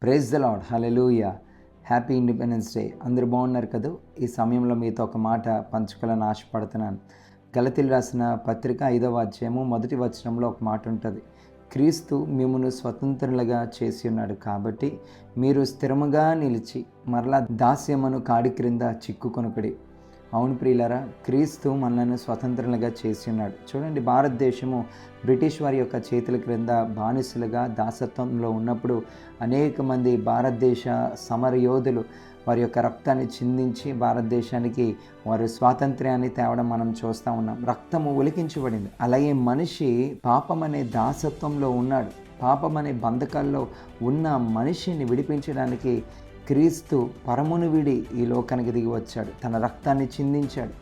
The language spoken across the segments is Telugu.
Praise the Lord, hallelujah. Happy Independence Day. అందరూ బాగున్నారు కదా. ఈ సమయంలో మీతో ఒక మాట పంచుకోవాలని ఆశపడుతున్నాను. గలతీయులకు రాసిన పత్రిక 5వ అధ్యాయము 1వ వచనంలో ఒక మాట ఉంటుంది. క్రీస్తు మిమ్మును స్వతంత్రులుగా చేసి ఉన్నాడు కాబట్టి మీరు స్థిరముగా నిలిచి మరలా దాస్యమును కాడి క్రింద చిక్కుకొనుకుడి. అవును ప్రియులారా, క్రీస్తు మనలను స్వతంత్రులుగా చేసి ఉన్నాడు. చూడండి, భారతదేశము బ్రిటిష్ వారి యొక్క చేతుల క్రింద బానిసలుగా దాసత్వంలో ఉన్నప్పుడు అనేక మంది భారతదేశ సమర యోధులు వారి యొక్క రక్తాన్ని చిందించి భారతదేశానికి వారి స్వాతంత్ర్యాన్ని తేవడం మనం చూస్తూ ఉన్నాం. రక్తము ఒలికించబడింది. అలాగే మనిషి పాపం అనే దాసత్వంలో ఉన్నాడు. పాపం అనే బంధకాల్లో ఉన్న మనిషిని విడిపించడానికి క్రీస్తు పరమును విడి ఈ లోకానికి దిగి వచ్చాడు. తన రక్తాన్ని చిందించాడు.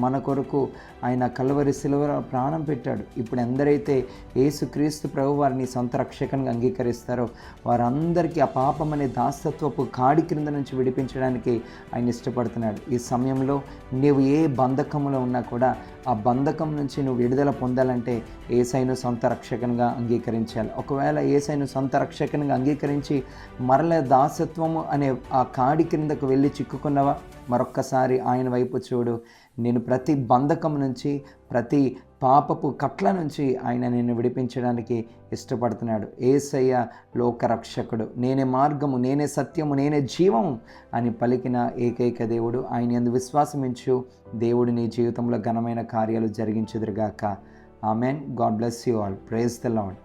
మన కొరకు ఆయన కల్వరి సిలువలో ప్రాణం పెట్టాడు. ఇప్పుడు ఎందరైతే యేసుక్రీస్తు ప్రభు వారిని సొంత రక్షకునిగా అంగీకరిస్తారో వారందరికీ ఆ పాపం అనే దాసత్వపు కాడి క్రింద నుంచి విడిపించడానికి ఆయన ఇష్టపడుతున్నాడు. ఈ సమయంలో నీవు ఏ బంధకంలో ఉన్నా కూడా ఆ బంధకం నుంచి నువ్వు విడుదల పొందాలంటే యేసయ్యను సొంత రక్షకునిగా అంగీకరించాలి. ఒకవేళ యేసయ్యను సొంత రక్షకునిగా అంగీకరించి మరల దాసత్వము అనే ఆ కాడి క్రిందకు వెళ్ళి చిక్కుకున్నవా, మరొక్కసారి ఆయన వైపు చూడు. నేను ప్రతి బంధకం నుంచి, ప్రతి పాపపు కట్ల నుంచి ఆయన నిన్ను విడిపించడానికి ఇష్టపడుతున్నాడు. యేసయ్య లోకరక్షకుడు. నేనే మార్గము, నేనే సత్యము, నేనే జీవము అని పలికిన ఏకైక దేవుడు. ఆయన యందు విశ్వాసమించు. దేవుడు నీ జీవితంలో ఘనమైన కార్యాలు జరిగించుదురుగాక. Amen. God bless you all. Praise the lord.